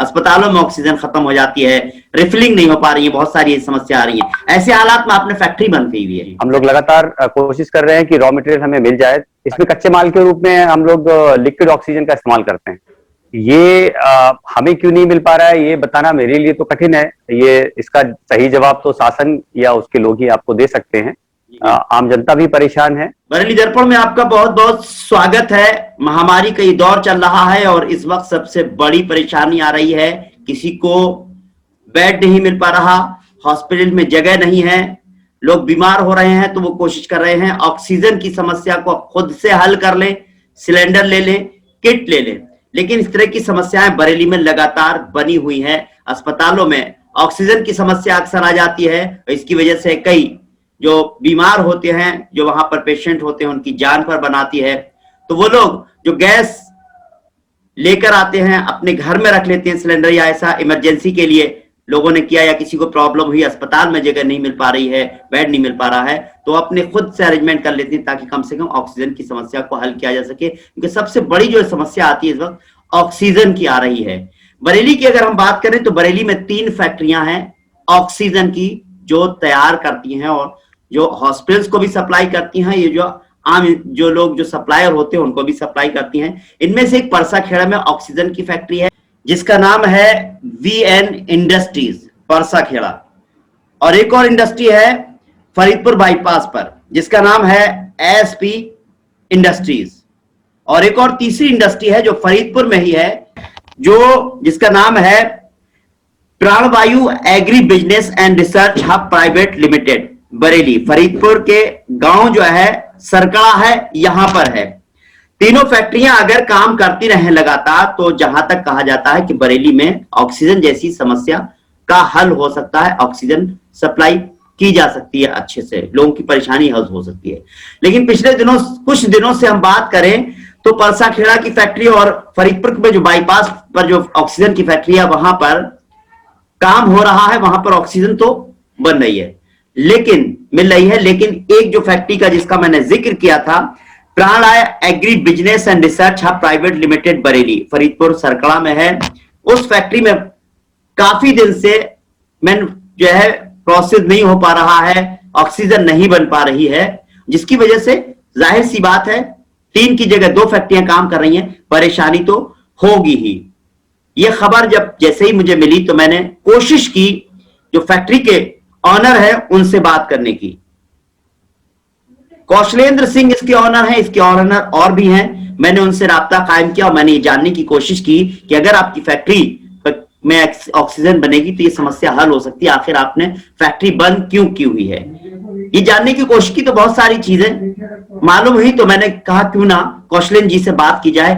अस्पतालों में ऑक्सीजन खत्म हो जाती है, रिफिलिंग नहीं हो पा रही है, बहुत सारी समस्या आ रही है। ऐसे हालात में आपने फैक्ट्री बंद की हुई है। हम लोग लगातार कोशिश कर रहे हैं कि रॉ मटेरियल हमें मिल जाए। इसमें कच्चे माल के रूप में हम लोग लिक्विड ऑक्सीजन का इस्तेमाल करते हैं। ये हमें क्यों नहीं मिल पा रहा है ये बताना मेरे लिए तो कठिन है। ये इसका सही जवाब तो शासन या उसके लोग ही आपको दे सकते हैं। आम जनता भी परेशान है। बरेली दर्पण में आपका बहुत बहुत स्वागत है। महामारी का ये दौर चल रहा है और इस वक्त सबसे बड़ी परेशानी आ रही है, किसी को बेड नहीं मिल पा रहा, हॉस्पिटल में जगह नहीं है, लोग बीमार हो रहे हैं, तो वो कोशिश कर रहे हैं ऑक्सीजन की समस्या को खुद से हल कर लें, सिलेंडर ले लें, किट ले लें। लेकिन इस तरह की समस्याएं बरेली में लगातार बनी हुई हैं। अस्पतालों में ऑक्सीजन की समस्या अक्सर आ जाती है, इसकी वजह से कई जो बीमार होते हैं, जो वहां पर पेशेंट होते हैं, उनकी जान पर बनाती है। तो वो लोग जो गैस लेकर आते हैं अपने घर में रख लेते हैं सिलेंडर, या ऐसा इमरजेंसी के लिए लोगों ने किया, या किसी को प्रॉब्लम हुई, अस्पताल में जगह नहीं मिल पा रही है, बेड नहीं मिल पा रहा है, तो अपने खुद से अरेंजमेंट कर लेते हैं ताकि कम से कम ऑक्सीजन की समस्या को हल किया जा सके। क्योंकि सबसे बड़ी जो समस्या आती है इस वक्त ऑक्सीजन की आ रही है। बरेली की अगर हम बात करें तो बरेली में 3 फैक्ट्रियां हैं ऑक्सीजन की, जो तैयार करती हैं और जो हॉस्पिटल्स को भी सप्लाई करती हैं। ये जो आम जो लोग जो सप्लायर होते हैं उनको भी सप्लाई करती हैं। इनमें से एक परसाखेड़ा में ऑक्सीजन की फैक्ट्री है जिसका नाम है VN इंडस्ट्रीज परसाखेड़ा, और एक और इंडस्ट्री है फरीदपुर बाईपास पर जिसका नाम है ASP इंडस्ट्रीज, और एक और तीसरी इंडस्ट्री है जो फरीदपुर में ही है, जो जिसका नाम है प्राणवायु agree business and research hub private limited Bareilly. Faridpur के गांव जो है सरकड़ा है, यहां पर है। तीनों फैक्ट्रियां अगर काम करती रहें लगातार तो जहां तक कहा जाता है कि बरेली में ऑक्सीजन जैसी समस्या का हल हो सकता है, ऑक्सीजन सप्लाई की जा सकती है, अच्छे से लोगों की परेशानी हल हो सकती है। लेकिन पिछले दिनों कुछ दिनों से हम बात करें तो परसाखेड़ा की फैक्ट्री और फरीदपुर में जो बाईपास पर जो ऑक्सीजन की फैक्ट्री है वहां पर काम हो रहा है, वहां पर ऑक्सीजन तो बन रही है, लेकिन मिल रही है। लेकिन एक जो फैक्ट्री का जिसका मैंने जिक्र किया था, Pranay agri business and research hub private limited Bareilly, Faridpur Sarkada में है, उस फैक्ट्री में काफी दिन से मैन जो है प्रोसेस नहीं हो पा रहा है, ऑक्सीजन नहीं बन पा रही है, जिसकी वजह से जाहिर सी बात है 3 की जगह 2 फैक्ट्रियां काम कर रही हैं, परेशानी तो होगी ही। यह खबर जब जैसे ही मुझे मिली तो मैंने कोशिश की जो फैक्ट्री के ऑनर है उनसे बात करने की। कौशलेंद्र सिंह इसके ऑनर हैं, इसके ऑनर और भी हैं। मैंने उनसे राब्ता कायम किया और मैंने ये जानने की कोशिश की कि अगर आपकी फैक्ट्री में ऑक्सीजन बनेगी तो ये समस्या हल हो सकती है, आखिर आपने फैक्ट्री बंद क्यों की हुई है। ये जानने की कोशिश की तो बहुत सारी चीजें मालूम हुई, तो मैंने कहा क्यों ना कौशलेंद्र जी से बात की जाए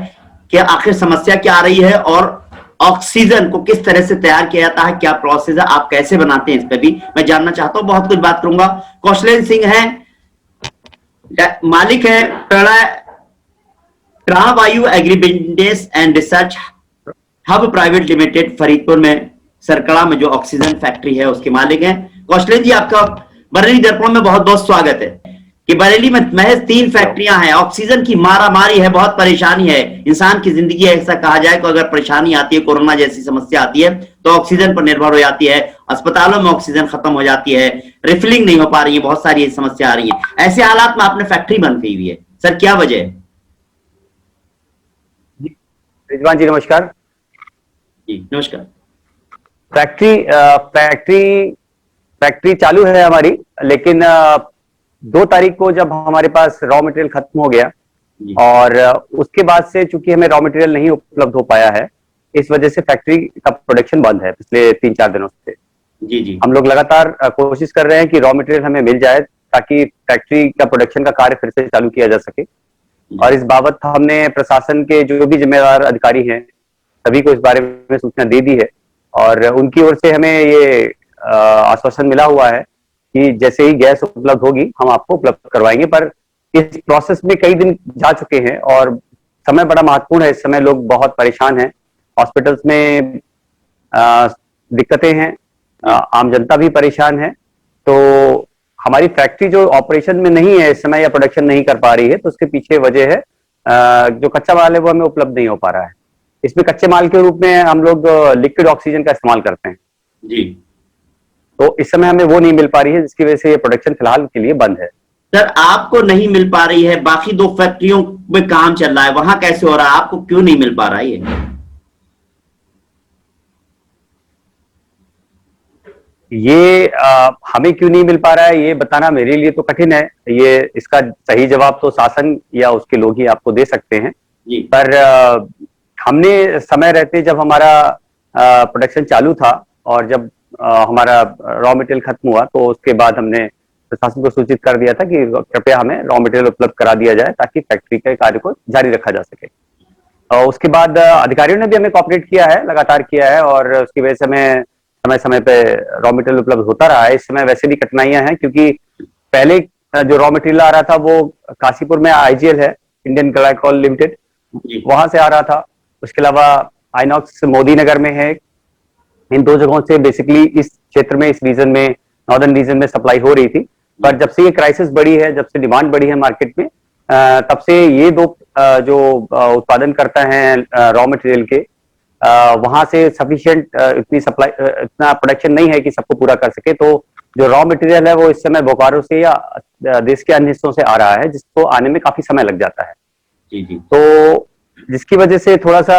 कि आखिर समस्या क्या आ रही है और ऑक्सीजन को किस तरह से तैयार किया जाता है, क्या प्रोसेस है, आप कैसे बनाते हैं, इस पर भी मैं जानना चाहता हूं। बहुत कुछ बात करूंगा। कौशलेंद्र सिंह हैं, मालिक है प्राणवायु agree business and research hub private limited Faridpur में सरकड़ा में जो ऑक्सीजन फैक्ट्री है उसके मालिक हैं। कौशलेंद्र जी, आपका बरेली दर्पण में बहुत बहुत स्वागत है। कि बरेली में महज 3 फैक्ट्रियां हैं, ऑक्सीजन की मारामारी है, बहुत परेशानी है। इंसान की जिंदगी ऐसा कहा जाए कि अगर परेशानी आती है, कोरोना जैसी समस्या आती है तो ऑक्सीजन पर निर्भर हो जाती है, अस्पतालों में ऑक्सीजन खत्म हो जाती है, रिफिलिंग नहीं हो पा रही है, बहुत सारी समस्या आ रही है। ऐसे हालात में आपने फैक्ट्री बंद की हुई है, सर क्या वजह है? रिजवान जी नमस्कार। जी नमस्कार। फैक्ट्री चालू है हमारी, लेकिन 2 तारीख को जब हमारे पास रॉ मटेरियल खत्म हो गया और उसके बाद से चूंकि हमें रॉ मटेरियल नहीं उपलब्ध हो पाया है, इस वजह से फैक्ट्री का प्रोडक्शन बंद है पिछले 3-4 दिनों से। जी। हम लोग लगातार कोशिश कर रहे हैं कि रॉ मटेरियल हमें मिल जाए ताकि फैक्ट्री का प्रोडक्शन का कार्य फिर से चालू किया जा सके। और इस बाबत हमने प्रशासन के जो भी जिम्मेदार अधिकारी हैं सभी को इस बारे में सूचना दे दी है, और उनकी ओर से हमें ये आश्वासन मिला हुआ है कि जैसे ही गैस उपलब्ध होगी हम आपको उपलब्ध करवाएंगे। पर इस प्रोसेस में कई दिन जा चुके हैं और समय बड़ा महत्वपूर्ण है। इस समय लोग बहुत परेशान हैं, हॉस्पिटल्स में दिक्कतें हैं, आम जनता भी परेशान है। तो हमारी फैक्ट्री जो ऑपरेशन में नहीं है इस समय या प्रोडक्शन नहीं कर पा रही है, तो उसके पीछे वजह है जो कच्चा माल है वो हमें उपलब्ध नहीं हो पा रहा है। इसमें कच्चे माल के रूप में हम लोग लिक्विड ऑक्सीजन का इस्तेमाल करते हैं। जी तो इस समय हमें वो नहीं मिल पा रही है, जिसकी वजह से ये प्रोडक्शन फिलहाल के लिए बंद है। सर, आपको नहीं मिल पा रही है, बाकी 2 फैक्ट्रियों में काम चल रहा है, वहां कैसे हो रहा है? आपको क्यों नहीं मिल पा रहा है ये हमें क्यों नहीं मिल पा रहा है ये बताना मेरे लिए तो कठिन है। ये इसका सही जवाब तो शासन या उसके लोग ही आपको दे सकते हैं। जी पर हमने समय रहते जब हमारा प्रोडक्शन चालू था और जब हमारा रॉ मटेरियल खत्म हुआ, तो उसके बाद हमने प्रशासन को सूचित कर दिया था कि कृपया हमें रॉ मटेरियल उपलब्ध करा दिया जाए ताकि फैक्ट्री के कार्य को जारी रखा जा सके। और उसके बाद अधिकारियों ने भी हमें कॉपरेट किया है, लगातार किया है, और उसकी वजह से हमें समय समय पे रॉ मटेरियल उपलब्ध होता रहा है। इस समय वैसे भी कठिनाइयां हैं, क्योंकि पहले जो रॉ मटेरियल आ रहा था वो काशीपुर में आईजीएल है, इंडियन ग्लाइकोल लिमिटेड, जी वहां से आ रहा था। उसके अलावा आइनॉक्स मोदी नगर में है। इन 2 जगहों से बेसिकली इस क्षेत्र में, इस रीजन में, नॉर्दर्न रीजन में सप्लाई हो रही थी। पर जब से ये क्राइसिस बढ़ी है, जब से डिमांड बढ़ी है मार्केट में, तब से ये 2 जो उत्पादन करता है रॉ मटेरियल के, वहां से सफिशिएंट इतनी सप्लाई, इतना प्रोडक्शन नहीं है कि सबको पूरा कर सके। तो जो रॉ मटेरियल है वो इस समय बोकारो से या देश के अन्य हिस्सों से आ रहा है, जिसको आने में काफी समय लग जाता है। जी जी तो जिसकी वजह से थोड़ा सा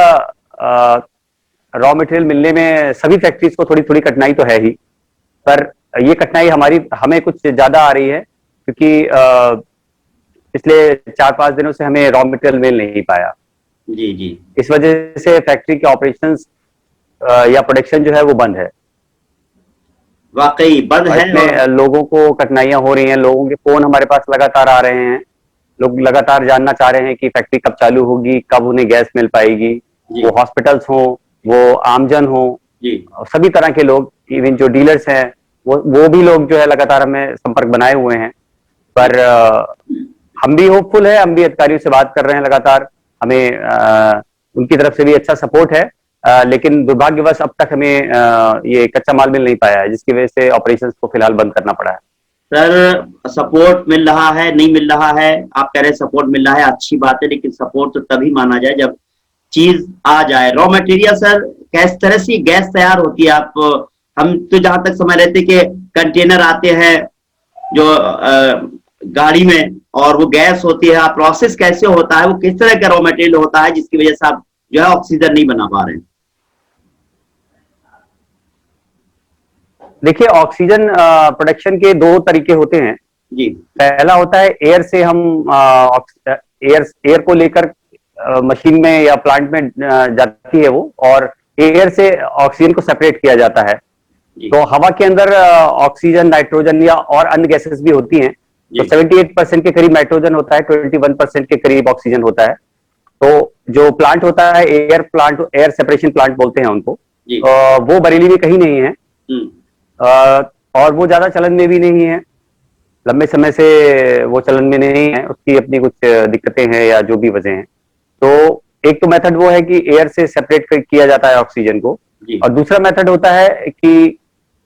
रॉ मटेरियल मिलने में सभी फैक्ट्रीज को थोड़ी थोड़ी कठिनाई तो है ही। पर ये कठिनाई हमें कुछ ज्यादा आ रही है, क्योंकि पिछले 4-5 दिनों से हमें रॉ मटेरियल मिल नहीं पाया। जी जी इस वजह से फैक्ट्री के ऑपरेशंस या प्रोडक्शन जो है वो बंद है। वाकई बंद और है। इसमें और लोगों को कठिनाइयां हो रही हैं। लोगों के फोन हमारे पास लगातार आ रहे हैं। लोग लगातार जानना चाह रहे हैं कि फैक्ट्री कब चालू होगी, कब उन्हें गैस मिल पाएगी। जी वो हॉस्पिटल्स हो, वो आमजन हो, जी सभी तरह के लोग, इवन जो डीलर्स हैं, वो भी लोग जो है लगातार हमें संपर्क बनाए हुए हैं। पर हम भी होपफुल है, हम भी अधिकारियों से बात कर रहे हैं लगातार। हमें उनकी तरफ से भी अच्छा सपोर्ट है, लेकिन दुर्भाग्यवश अब तक हमें ये कच्चा माल मिल नहीं पाया है, जिसकी वजह से ऑपरेशंस को फिलहाल बंद करना पड़ा है। सर, सपोर्ट मिल रहा है, नहीं मिल रहा है? आप कह रहे हैं सपोर्ट मिल रहा है, अच्छी बात है, लेकिन सपोर्ट तो तभी माना जाए जब चीज आ जाए। रॉ मटेरियल सर, किस तरह से गैस तैयार होती है? आप, हम तो जहां तक समझ रहे थे कि कंटेनर आते हैं जो गाड़ी में, और वो गैस होती है। प्रोसेस कैसे होता है? वो किस तरह का रॉ मटेरियल होता है जिसकी वजह से आप जो है ऑक्सीजन नहीं बना पा रहे हैं? देखिए, ऑक्सीजन प्रोडक्शन के 2 तरीके होते हैं। जी पहला होता है एयर से हम एयर को लेकर मशीन में या प्लांट में जाती है वो, और एयर से ऑक्सीजन को सेपरेट किया जाता है। जी तो हवा के अंदर ऑक्सीजन, नाइट्रोजन या और अन्य गैसेस भी होती हैं। तो जी 78% के करीब नाइट्रोजन होता है, 21% के करीब ऑक्सीजन होता है। तो जो प्लांट होता है, air plant, air separation plant बोलते हैं उनको, जी वो बरेली में कहीं नहीं है। हम्म और वो ज्यादा चलन में भी नहीं है, लंबे समय से वो चलन में नहीं है। उसकी अपनी कुछ दिक्कतें हैं या जो भी वजह हैं। तो एक तो मेथड वो है कि एयर से सेपरेट किया जाता है ऑक्सीजन को, जी और दूसरा मेथड होता है कि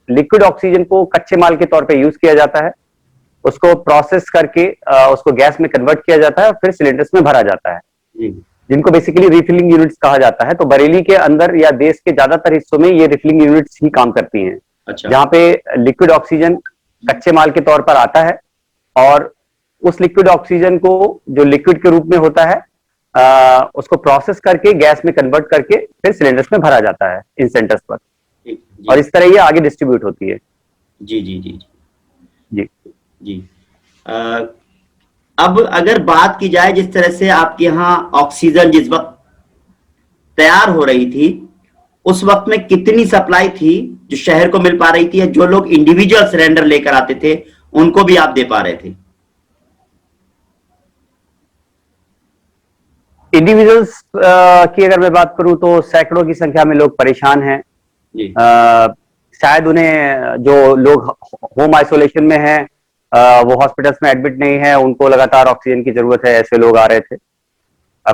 लिक्विड ऑक्सीजन को कच्चे माल के तौर पे यूज किया जाता है। उसको प्रोसेस करके उसको गैस में कन्वर्ट किया जाता है और फिर सिलेंडर्स में भरा जाता है, जी जिनको बेसिकली रिफिलिंग यूनिट्स कहा जाता है। तो बरेली के अंदर या देश के ज्यादातर हिस्सों में ये रिफिलिंग यूनिट्स ही काम करती हैं, अच्छा जहां पे लिक्विड ऑक्सीजन कच्चे माल के तौर पर आता है, और उस लिक्विड ऑक्सीजन को, जो लिक्विड के रूप में होता है, उसको प्रोसेस करके गैस में कन्वर्ट करके फिर सिलेंडर्स में भरा जाता है इन सेंटर्स पर। जी और इस तरह ये आगे डिस्ट्रीब्यूट होती है। जी जी जी जी जी अ, अब अगर बात की जाए, जिस तरह से आपके यहाँ ऑक्सीजन जिस वक्त तैयार हो रही थी, उस वक्त में कितनी सप्लाई थी जो शहर को मिल पा रही थी? जो लोग इंडिविजुअल सिलेंडर लेकर आते थे उनको भी आप दे पा रहे थे? इंडिविजुअल्स की अगर मैं बात करूं तो सैकड़ों की संख्या में लोग परेशान हैं। जी शायद उन्हें, जो लोग होम आइसोलेशन में हैं, वो हॉस्पिटल्स में एडमिट नहीं है, उनको लगातार ऑक्सीजन की जरूरत है, ऐसे लोग आ रहे थे।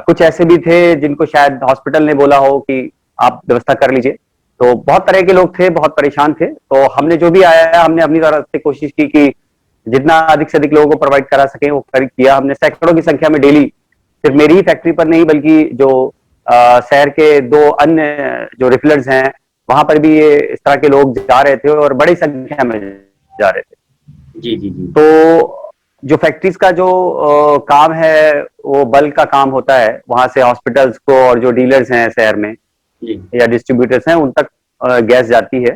कुछ ऐसे भी थे जिनको शायद हॉस्पिटल ने बोला हो कि आप व्यवस्था कर लीजिए। तो बहुत तरह के लोग थे, बहुत परेशान थे। तो हमने जो भी आया है, हमने अपनी तरफ से कोशिश की कि जितना अधिक से अधिक लोगों को प्रोवाइड करा सके वो किया। हमने सैकड़ों की संख्या में डेली, सिर्फ मेरी ही फैक्ट्री पर नहीं बल्कि जो शहर के 2 अन्य जो रिफिलर्स हैं वहां पर भी ये इस तरह के लोग जा रहे थे और बड़ी संख्या में जा रहे थे। जी जी जी। तो जो फैक्ट्रीज का जो काम है वो बल्क का काम होता है, वहां से हॉस्पिटल्स को और जो डीलर्स हैं शहर में जी या डिस्ट्रीब्यूटर्स हैं उन तक गैस जाती है।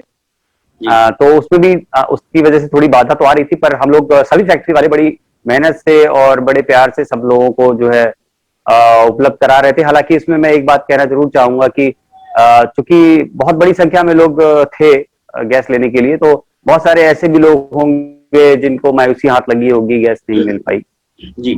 जी तो उसमें भी उसकी वजह से थोड़ी बाधा तो आ रही थी, पर हम लोग सभी फैक्ट्री वाले बड़ी मेहनत से और बड़े प्यार से सब लोगों को जो है उपलब्ध करा रहे थे। हालांकि इसमें मैं एक बात कहना जरूर चाहूंगा कि चूंकि बहुत बड़ी संख्या में लोग थे गैस लेने के लिए, तो बहुत सारे ऐसे भी लोग होंगे जिनको मायूसी हाथ लगी होगी, गैस नहीं मिल पाई। जी,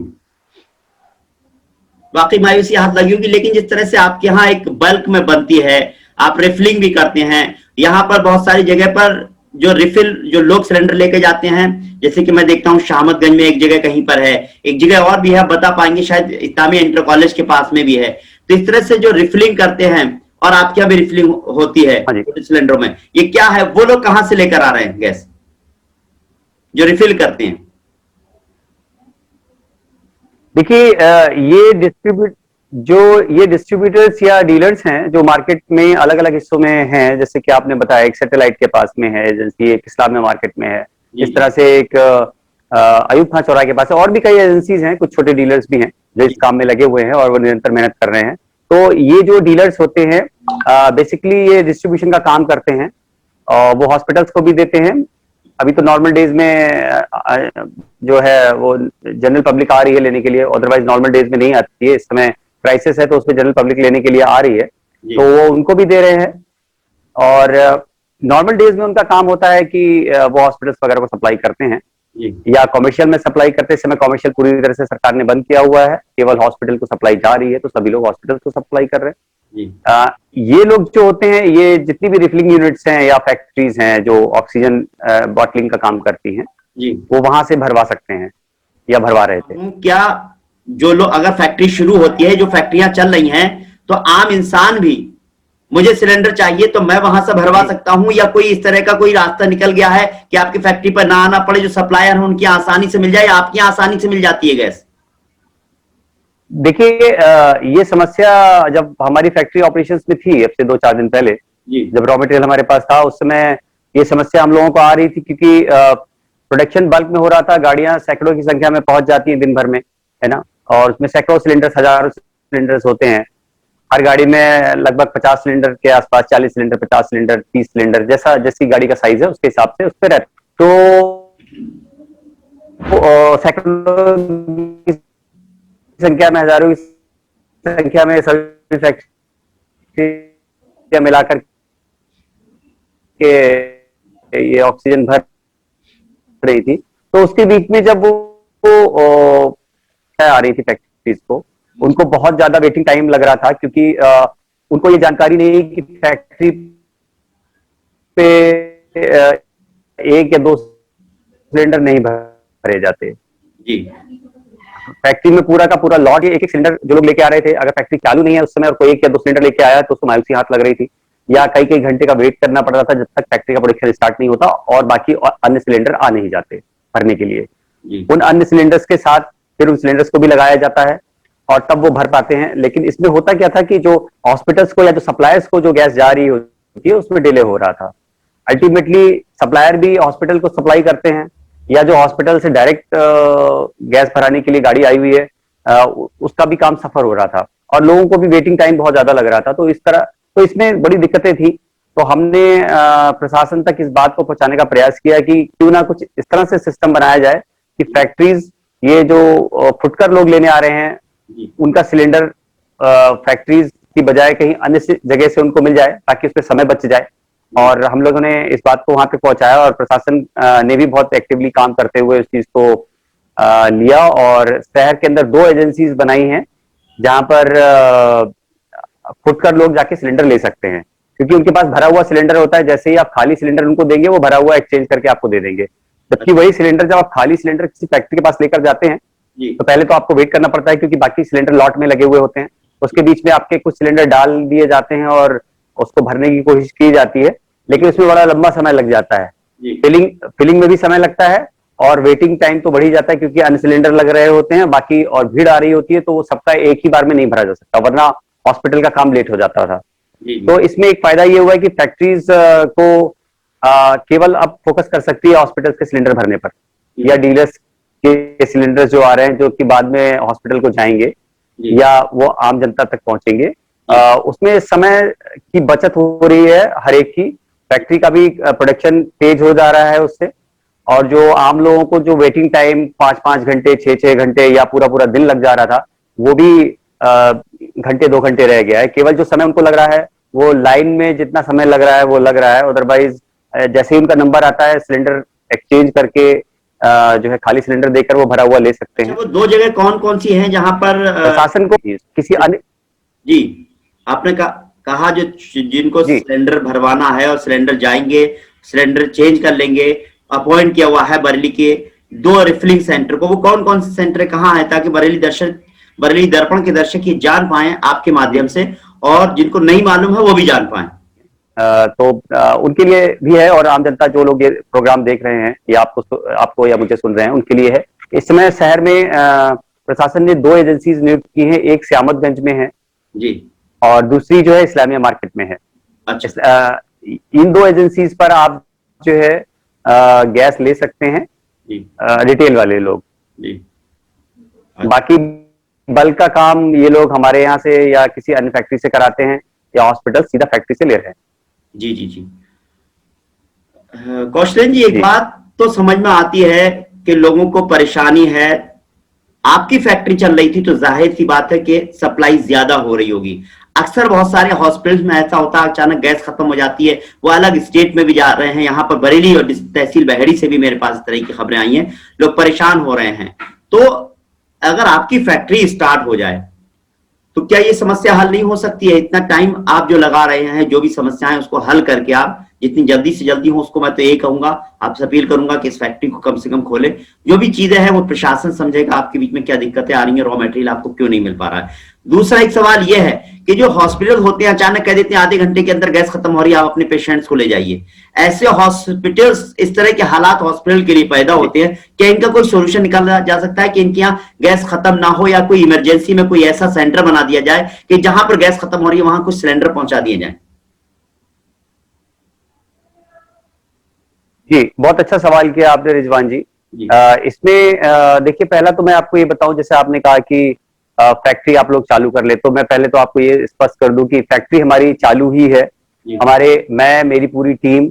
वाकई मायूसी हाथ लगी होगी। लेकिन जिस तरह से आपके यहाँ एक बल्क में बनती है, आप रिफिलिंग भी करते हैं, यहाँ पर बहुत सारी जगह पर जो रिफिल जो लोग सिलेंडर लेके जाते हैं, जैसे कि मैं देखता हूँ शाहमदगंज में एक जगह कहीं पर है, एक जगह और भी है, बता पाएंगे शायद इस्लामिया इंटर कॉलेज के पास में भी है। तो इस तरह से जो रिफिलिंग करते हैं, और आपके यहाँ भी रिफिलिंग होती है हाँ जी। छोटे सिलेंडरों में, ये क्या है? वो लोग कहाँ से लेकर आ रहे हैं गैस जो रिफिल करते हैं? देखिए ये डिस्ट्रीब्यूटर्स या डीलर्स हैं जो मार्केट में अलग अलग हिस्सों में हैं, जैसे कि आपने बताया एक सैटेलाइट के पास में है एजेंसी, एक इस्लामिया मार्केट में है, इस तरह से एक अयूब खान चौराहे के पास है, और भी कई एजेंसीज हैं, कुछ छोटे डीलर्स भी हैं जो इस काम में लगे हुए हैं और वो निरंतर मेहनत कर रहे हैं। तो ये जो डीलर्स होते हैं बेसिकली ये डिस्ट्रीब्यूशन का काम करते हैं और वो हॉस्पिटल्स को भी देते हैं। अभी तो नॉर्मल डेज में जो है वो जनरल पब्लिक आ रही है लेने के लिए, अदरवाइज नॉर्मल डेज में नहीं आती है। इस समय क्राइसिस है तो उसमें जनरल पब्लिक लेने के लिए आ रही है, तो वो उनको भी दे रहे हैं। और नॉर्मल डेज में उनका काम होता है कि वो हॉस्पिटल्स वगैरह को सप्लाई करते हैं या कमर्शियल में सप्लाई करते हैं। इस समय कमर्शियल पूरी तरह से सरकार ने बंद किया हुआ है, केवल हॉस्पिटल को सप्लाई जा रही है, तो सभी लोग हॉस्पिटल को सप्लाई कर रहे हैं। ये लोग जो होते हैं, ये जितनी भी रिफिलिंग यूनिट्स हैं या फैक्ट्रीज हैं जो ऑक्सीजन बॉटलिंग का काम करती हैं, वो वहां से भरवा सकते हैं या भरवा रहे थे। क्या जो लोग, अगर फैक्ट्री शुरू होती है, जो फैक्ट्रियां चल रही हैं, तो आम इंसान भी मुझे सिलेंडर चाहिए तो मैं वहां से भरवा सकता हूं, या कोई इस तरह का कोई रास्ता निकल गया है कि आपकी फैक्ट्री पर ना आना पड़े, जो सप्लायर है उनकी आसानी से मिल जाए, आपकी आसानी से मिल जाती है गैस? देखिए ये समस्या जब हमारी फैक्ट्री ऑपरेशंस में थी, अब से 2-4 दिन पहले, जब रॉ मटेरियल हमारे पास था, उस समय ये समस्या हम लोगों को आ रही थी, क्योंकि प्रोडक्शन बल्क में हो रहा था, गाड़ियां सैकड़ों की संख्या में पहुंच जाती हैं दिन भर में, है ना, और उसमें सैकड़ों सिलेंडर्स, हजारों सिलेंडर्स होते हैं। हर गाड़ी में लगभग 50 सिलेंडर के आसपास, 40 सिलेंडर, 50 सिलेंडर, 30 सिलेंडर, जैसा जैसी गाड़ी का साइज है उसके हिसाब से उस पर रहता। तो सैकड़ों की संख्या में, हजारों की संख्या में सभी फैक्ट्री मिलाकर के ये ऑक्सीजन भर रही थी। तो उसके बीच में जब वो आ रही थी फैक्ट्रीज को, उनको बहुत ज्यादा वेटिंग टाइम लग रहा था, क्योंकि उनको ये जानकारी नहीं कि फैक्ट्री पे 1 या 2 सिलेंडर नहीं भरे जाते। जी, फैक्ट्री में पूरा का पूरा लॉट, एक एक सिलेंडर जो लोग लेके आ रहे थे, अगर फैक्ट्री चालू नहीं है उस समय और कोई 1 या 2 सिलेंडर लेके आया तो उसको मायूसी हाथ लग रही थी, या कई कई घंटे का वेट करना पड़ रहा था जब तक फैक्ट्री का प्रोडक्शन स्टार्ट नहीं होता और बाकी अन्य सिलेंडर आ नहीं जाते भरने के लिए। उन अन्य सिलेंडर्स के साथ फिर उन सिलेंडर्स को भी लगाया जाता है और तब वो भर पाते हैं। लेकिन इसमें होता क्या था कि जो हॉस्पिटल्स को या जो सप्लायर्स को जो गैस जा रही होती है उसमें डिले हो रहा था। अल्टीमेटली सप्लायर भी हॉस्पिटल को सप्लाई करते हैं, या जो हॉस्पिटल से डायरेक्ट गैस भराने के लिए गाड़ी आई हुई है उसका भी काम सफर हो रहा था और लोगों को भी वेटिंग टाइम बहुत ज्यादा लग रहा था। तो इस तरह, तो इसमें बड़ी दिक्कतें थी। तो हमने प्रशासन तक इस बात को पहुंचाने का प्रयास किया कि क्यों ना कुछ इस तरह से सिस्टम बनाया जाए कि फैक्ट्रीज, ये जो फुटकर लोग लेने आ रहे हैं, उनका सिलेंडर फैक्ट्रीज की बजाय कहीं अन्य जगह से उनको मिल जाए, ताकि उसमें समय बच जाए। और हम लोगों ने इस बात को वहां पे पहुंचाया और प्रशासन ने भी बहुत एक्टिवली काम करते हुए इस चीज को लिया। और शहर के अंदर 2 एजेंसीज बनाई हैं जहां पर फुटकर लोग जाके सिलेंडर ले सकते हैं, क्योंकि उनके पास भरा हुआ सिलेंडर होता है। जैसे ही आप खाली सिलेंडर उनको देंगे, वो भरा हुआ एक्सचेंज करके आपको दे देंगे। जबकि वही सिलेंडर जब आप खाली सिलेंडर किसी फैक्ट्री के पास लेकर जाते हैं तो पहले तो आपको वेट करना पड़ता है, क्योंकि बाकी सिलेंडर लॉट में लगे हुए होते हैं। उसके बीच में आपके कुछ सिलेंडर डाल दिए जाते हैं और उसको भरने की कोशिश की जाती है, लेकिन उसमें बड़ा लंबा समय लग जाता है। फिलिंग में भी समय लगता है और वेटिंग टाइम तो बढ़ ही जाता है, क्योंकि अन्य सिलेंडर लग रहे होते हैं बाकी, और भीड़ आ रही होती है, तो वो सबका एक ही बार में नहीं भरा जा सकता। वरना हॉस्पिटल का काम लेट हो जाता था। जी जी तो इसमें एक फायदा ये हुआ है कि फैक्ट्रीज को केवल अब फोकस कर सकती है हॉस्पिटल्स के सिलेंडर भरने पर, या डीलर्स के सिलेंडर जो आ रहे हैं जो कि बाद में हॉस्पिटल को जाएंगे जी या वो आम जनता तक पहुंचेंगे, जी उसमें समय की बचत हो रही है हर एक की। फैक्ट्री का भी प्रोडक्शन तेज हो जा रहा है उससे, और जो आम लोगों को जो वेटिंग टाइम 5-5 घंटे 6-6 घंटे या पूरा पूरा दिन लग जा रहा था, वो भी घंटे 2 घंटे रह गया है। केवल जो समय उनको लग रहा है वो लाइन में जितना समय लग रहा है वो लग रहा है, अदरवाइज जैसे ही उनका नंबर आता है सिलेंडर एक्सचेंज करके जो है खाली सिलेंडर देकर वो भरा हुआ ले सकते अच्छा, हैं। वो दो जगह कौन कौन सी हैं जहां पर प्रशासन को किसी अन्य जी आपने कहा जो जिनको जी सिलेंडर भरवाना है और सिलेंडर जाएंगे, सिलेंडर चेंज कर लेंगे, अपॉइंट किया हुआ है बरेली के 2 रिफिलिंग सेंटर को, वो कौन कौन से सेंटर कहाँ है, ताकि बरेली दर्पण के दर्शक ये जान पाए आपके माध्यम से, और जिनको नहीं मालूम है वो भी जान पाए। तो उनके लिए भी है, और आम जनता जो लोग ये प्रोग्राम देख रहे हैं या आपको या मुझे सुन रहे हैं उनके लिए है। इस समय शहर में प्रशासन ने 2 एजेंसीज नियुक्त की हैं, एक श्यामतगंज में है जी और दूसरी जो है इस्लामिया मार्केट में है। अच्छा इन 2 एजेंसीज पर आप जो है गैस ले सकते हैं, जी रिटेल वाले लोग। जी बाकी बल्क का काम ये लोग हमारे यहाँ से या किसी अन्य फैक्ट्री से कराते हैं, या हॉस्पिटल सीधा फैक्ट्री से ले रहे हैं। जी जी जी कौशलेन जी, एक जी बात तो समझ में आती है कि लोगों को परेशानी है। आपकी फैक्ट्री चल रही थी तो जाहिर सी बात है कि सप्लाई ज्यादा हो रही होगी। अक्सर बहुत सारे हॉस्पिटल्स में ऐसा होता है अचानक गैस खत्म हो जाती है, वो अलग स्टेट में भी जा रहे हैं। यहाँ पर बरेली और तहसील बहेड़ी से भी मेरे पास इस तरह की खबरें आई हैं, लोग परेशान हो रहे हैं। तो अगर आपकी फैक्ट्री स्टार्ट हो जाए तो क्या ये समस्या हल नहीं हो सकती है? इतना टाइम आप जो लगा रहे हैं, जो भी समस्याएं उसको हल करके आप जितनी जल्दी से जल्दी हो, उसको मैं तो यही कहूंगा, आपसे अपील करूंगा कि इस फैक्ट्री को कम से कम खोले। जो भी चीजें हैं वो प्रशासन समझेगा आपके बीच में क्या दिक्कतें आ रही हैं, रॉ मटेरियल आपको क्यों नहीं मिल पा रहा है। दूसरा एक सवाल यह है कि जो हॉस्पिटल होते हैं अचानक कह देते हैं आधे घंटे के अंदर गैस खत्म हो रही है, आप अपने पेशेंट्स को ले जाइए। ऐसे हॉस्पिटल्स, इस तरह के हालात हॉस्पिटल के लिए पैदा होते हैं, क्या इनका कोई सोल्यूशन निकाला जा सकता है कि इनके यहाँ गैस खत्म ना हो, या कोई इमरजेंसी में कोई ऐसा सेंटर बना दिया जाए कि जहां पर गैस खत्म हो रही है वहां कुछ सिलेंडर पहुंचा दिए जाए? जी, बहुत अच्छा सवाल किया आपने रिजवान जी। जी इसमें देखिए, पहला तो मैं आपको ये बताऊं, जैसे आपने कहा कि फैक्ट्री आप लोग चालू कर ले, तो मैं पहले तो आपको ये स्पष्ट कर दूं कि फैक्ट्री हमारी चालू ही है। जी मेरी पूरी टीम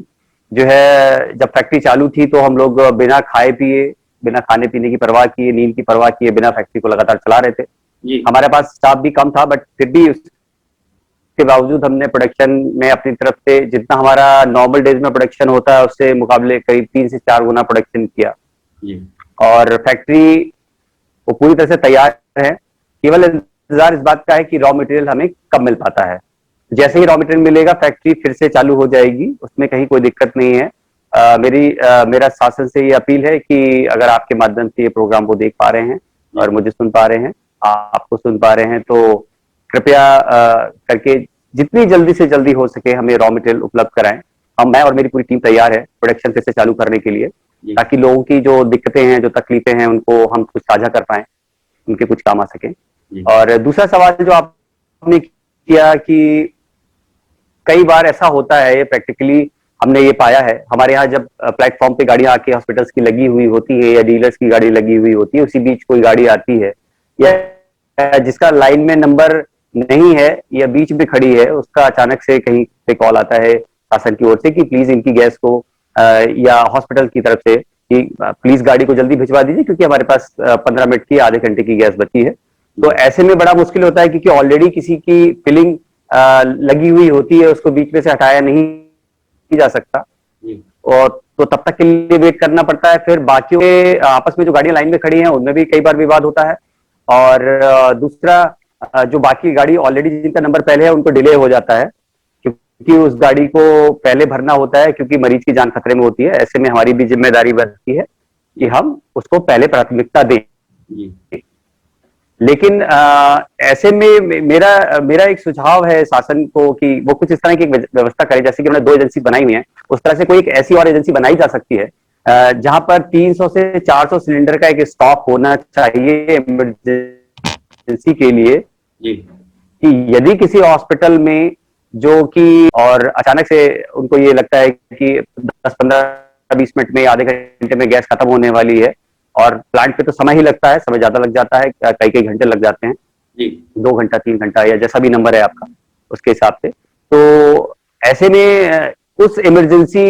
जो है, जब फैक्ट्री चालू थी तो हम लोग बिना खाए पिए, बिना खाने पीने की परवाह किए, नींद की परवाह किए बिना फैक्ट्री को लगातार चला रहे थे। जी हमारे पास स्टाफ भी कम था, बट फिर भी के बावजूद हमने प्रोडक्शन में अपनी तरफ से जितना हमारा नॉर्मल डेज में प्रोडक्शन होता है उससे मुकाबले करीब 3 से 4 गुना प्रोडक्शन किया। जी और फैक्ट्री वो पूरी तरह से तैयार है। केवल इंतजार इस बात का है कि रॉ मटेरियल हमें कब मिल पाता है। जैसे ही रॉ मटेरियल मिलेगा फैक्ट्री फिर से चालू हो जाएगी, उसमें कहीं कोई दिक्कत नहीं है। मेरा शासन से ये अपील है कि अगर आपके माध्यम से ये प्रोग्राम को देख पा रहे हैं और मुझे सुन पा रहे हैं, आपको सुन पा रहे हैं, तो कृपया करके जितनी जल्दी से जल्दी हो सके हमें रॉ मटेरियल उपलब्ध कराएं। मैं और मेरी पूरी टीम तैयार है प्रोडक्शन फिर से चालू करने के लिए, जी ताकि लोगों की जो दिक्कतें हैं, जो तकलीफें हैं, उनको हम कुछ साझा कर पाए, उनके कुछ काम आ सके। जी और दूसरा सवाल जो आपने किया कि कई बार ऐसा होता है, प्रैक्टिकली हमने ये पाया है, हमारे यहाँ जब प्लेटफॉर्म पे गाड़ियां आके हॉस्पिटल्स की लगी हुई होती है या डीलर्स की गाड़ी लगी हुई होती है, उसी बीच कोई गाड़ी आती है या जिसका लाइन में नंबर नहीं है या बीच में खड़ी है, उसका अचानक से कहीं से कॉल आता है शासन की ओर से कि प्लीज इनकी गैस को या हॉस्पिटल की तरफ से कि प्लीज गाड़ी को जल्दी भिजवा दीजिए, क्योंकि हमारे पास 15 मिनट की, आधे घंटे की गैस बची है। तो ऐसे में बड़ा मुश्किल होता है, क्योंकि ऑलरेडी किसी की फिलिंग लगी हुई होती है, उसको बीच में से हटाया नहीं जा सकता, जी और तो तब तक के लिए वेट करना पड़ता है। फिर बाकियों के आपस में जो गाड़ियां लाइन में खड़ी हैं उनमें भी कई बार विवाद होता है। और दूसरा, जो बाकी गाड़ी ऑलरेडी जिनका नंबर पहले है उनको डिले हो जाता है, क्योंकि उस गाड़ी को पहले भरना होता है, क्योंकि मरीज की जान खतरे में होती है। ऐसे में हमारी भी जिम्मेदारी बनती है कि हम उसको पहले प्राथमिकता दें। जी लेकिन ऐसे में मेरा एक सुझाव है शासन को कि वो कुछ इस तरह की एक व्यवस्था करे, जैसे कि हमने 2 एजेंसी बनाई हुई है, उस तरह से कोई एक ऐसी और एजेंसी बनाई जा सकती है जहां पर 300 से 400 सिलेंडर का एक स्टॉक होना चाहिए इमरजेंसी के लिए। जी कि यदि किसी हॉस्पिटल में जो कि और अचानक से उनको ये लगता है कि 10-15-20 मिनट में, आधे घंटे में गैस खत्म होने वाली है, और प्लांट पे तो समय ही लगता है, समय ज्यादा लग जाता है, कई कई घंटे लग जाते हैं, जी 2 घंटा 3 घंटा या जैसा भी नंबर है आपका उसके हिसाब से। तो ऐसे में उस इमरजेंसी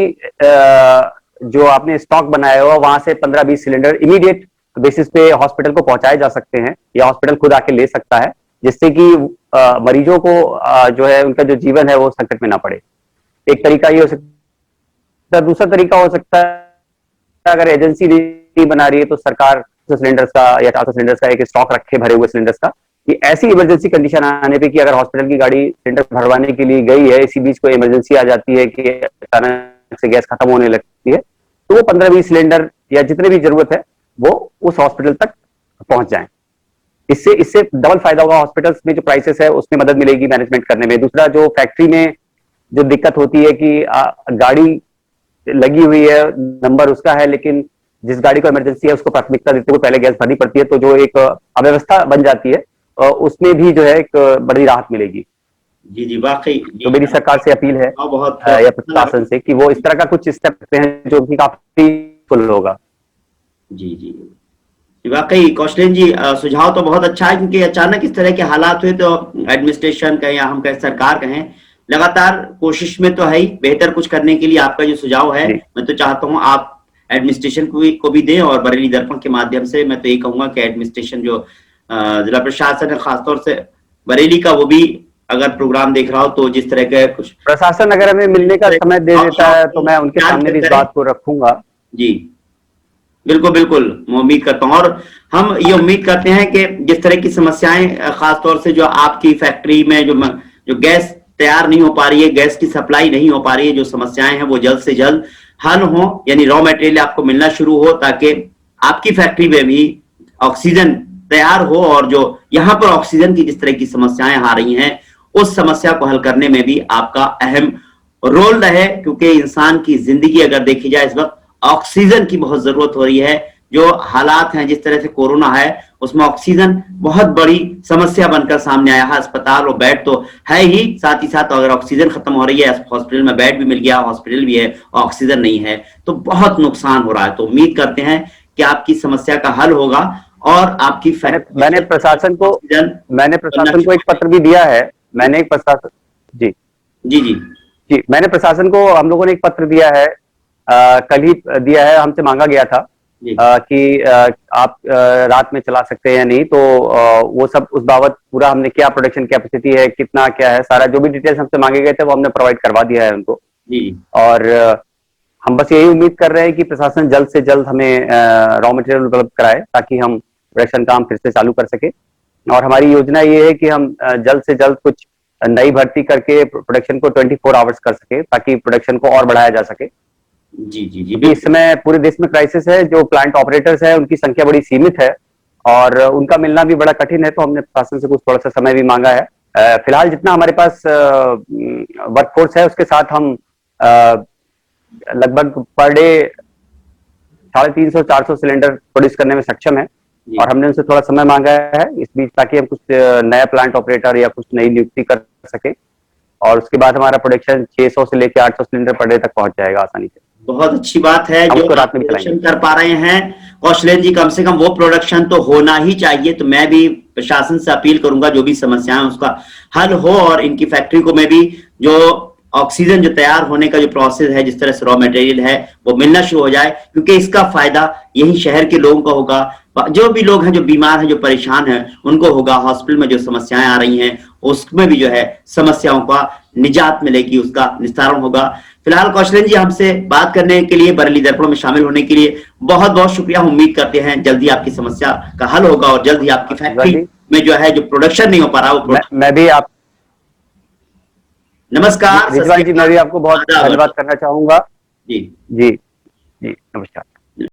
जो आपने स्टॉक बनाया हुआ वहां से 15-20 सिलेंडर इमीडिएट बेसिस पे हॉस्पिटल को पहुंचाए जा सकते हैं, या हॉस्पिटल खुद आके ले सकता है, जिससे कि मरीजों को जो है उनका जो जीवन है वो संकट में ना पड़े। एक तरीका ये हो सकता है। दूसरा तरीका हो सकता है, अगर एजेंसी नहीं बना रही है तो सरकार सिलेंडर्स का या 400 सिलेंडर्स का एक स्टॉक रखे भरे हुए सिलेंडर्स का, कि ऐसी इमरजेंसी कंडीशन आने पे कि अगर हॉस्पिटल की गाड़ी सिलेंडर भरवाने के लिए गई है, इसी बीच कोई इमरजेंसी आ जाती है कि अचानक से गैस खत्म होने लगती है, तो वो 15-20 सिलेंडर या जितने भी जरूरत है वो उस हॉस्पिटल तक पहुंच जाए। इससे इससे डबल फायदा होगा, हॉस्पिटल्स में जो प्राइसेस है उसमें मदद मिलेगी मैनेजमेंट करने में। दूसरा, जो फैक्ट्री में जो दिक्कत होती है कि गाड़ी लगी हुई है, नंबर उसका है, लेकिन जिस गाड़ी को इमरजेंसी है उसको प्राथमिकता देते हुए पहले गैस भरनी पड़ती है, तो जो एक अव्यवस्था बन जाती है, उसमें भी जो है एक बड़ी राहत मिलेगी। जी जी वाकई। तो मेरी सरकार से अपील है बहुत या प्रशासन से कि वो इस तरह का कुछ स्टेप लेते हैं जो कि काफी फुल होगा। जी जी वाकई कौशलेन जी, सुझाव तो बहुत अच्छा है, क्योंकि अचानक इस तरह के हालात हुए तो एडमिनिस्ट्रेशन कहें या हम कहें सरकार कहें, लगातार कोशिश में तो है ही बेहतर कुछ करने के लिए। आपका जो सुझाव है मैं तो चाहता हूं आप एडमिनिस्ट्रेशन को भी दें, और बरेली दर्पण के माध्यम से मैं तो ये कहूंगा कि एडमिनिस्ट्रेशन जो जिला प्रशासन है खासतौर से बरेली का, वो भी अगर प्रोग्राम देख रहा हो तो जिस तरह के कुछ प्रशासन अगर हमें मिलने का समय दे देता है तो मैं उनके सामने भी इस बात को रखूंगा। जी बिल्कुल बिल्कुल, मैं उम्मीद करता हूँ, और हम ये उम्मीद करते हैं कि जिस तरह की समस्याएं खासतौर से जो आपकी फैक्ट्री में जो गैस तैयार नहीं हो पा रही है, गैस की सप्लाई नहीं हो पा रही है, जो समस्याएं हैं वो जल्द से जल्द हल हो, यानी रॉ मटेरियल आपको मिलना शुरू हो, ताकि आपकी फैक्ट्री में भी ऑक्सीजन तैयार हो, और जो यहाँ पर ऑक्सीजन की जिस तरह की समस्याएं आ रही हैं उस समस्या को हल करने में भी आपका अहम रोल रहे, क्योंकि इंसान की जिंदगी अगर देखी जाए इस वक्त ऑक्सीजन की बहुत जरूरत हो रही है। जो हालात हैं, जिस तरह से कोरोना है, उसमें ऑक्सीजन बहुत बड़ी समस्या बनकर सामने आया है। अस्पताल और बेड तो है ही, साथ ही साथ अगर ऑक्सीजन खत्म हो रही है, हॉस्पिटल में बेड भी मिल गया, हॉस्पिटल भी है, ऑक्सीजन नहीं है, तो बहुत नुकसान हो रहा है। तो उम्मीद करते हैं कि आपकी समस्या का हल होगा, और आपकी मैंने प्रशासन को एक पत्र भी दिया है। मैंने एक प्रशासन जी जी जी जी मैंने प्रशासन को, हम लोगों ने एक पत्र दिया है, कल ही दिया है। हमसे मांगा गया था कि आप रात में चला सकते हैं या नहीं, तो वो सब उस बाबत पूरा हमने, क्या प्रोडक्शन कैपेसिटी है, कितना क्या है, सारा जो भी डिटेल्स हमसे मांगे गए थे वो हमने प्रोवाइड करवा दिया है उनको। और हम बस यही उम्मीद कर रहे हैं कि प्रशासन जल्द से जल्द हमें रॉ मटेरियल उपलब्ध कराए, ताकि हम प्रोडक्शन काम फिर से चालू कर सके। और हमारी योजना ये है कि हम जल्द से जल्द कुछ नई भर्ती करके प्रोडक्शन को 24 आवर्स कर सके, ताकि प्रोडक्शन को और बढ़ाया जा सके। जी जी जी इस समय पूरे देश में क्राइसिस है, जो प्लांट ऑपरेटर्स है उनकी संख्या बड़ी सीमित है, और उनका मिलना भी बड़ा कठिन है। तो हमने प्रशासन से कुछ थोड़ा सा समय भी मांगा है। फिलहाल जितना हमारे पास वर्कफोर्स है उसके साथ हम लगभग पर डे 350-400 सिलेंडर प्रोड्यूस करने में सक्षम है, और हमने उनसे थोड़ा समय मांगा है इस बीच, ताकि हम कुछ नया प्लांट ऑपरेटर या कुछ नई नियुक्ति कर सके, और उसके बाद हमारा प्रोडक्शन 600 से लेकर 800 सिलेंडर पर डे तक पहुंच जाएगा आसानी से। बहुत अच्छी बात है जो आप प्रोडक्शन कर पा रहे हैं कौशलेन जी, कम से कम वो प्रोडक्शन तो होना ही चाहिए। तो मैं भी प्रशासन से अपील करूंगा जो भी समस्याएं उसका हल हो, और इनकी फैक्ट्री को मैं भी जो ऑक्सीजन जो तैयार होने का जो प्रोसेस है, जिस तरह से रॉ मटेरियल है वो मिलना शुरू हो जाए, क्योंकि इसका फायदा यही शहर के लोगों को होगा। जो भी लोग हैं जो बीमार हैं, जो परेशान हैं, उनको होगा। हॉस्पिटल में जो समस्याएं आ रही हैं उसमें भी जो है समस्याओं का निजात मिलेगी, उसका निस्तारण होगा। फिलहाल कौशलेन जी, हमसे बात करने के लिए, बरेली दर्पण में शामिल होने के लिए बहुत बहुत शुक्रिया। उम्मीद करते हैं जल्दी आपकी समस्या का हल होगा, और जल्द ही आपकी फैक्ट्री में जो है जो प्रोडक्शन नहीं हो पा रहा वो मैं भी आप नमस्कार रिजवान जी, मैं भी आपको बहुत धन्यवाद करना चाहूंगा। जी जी जी नमस्कार।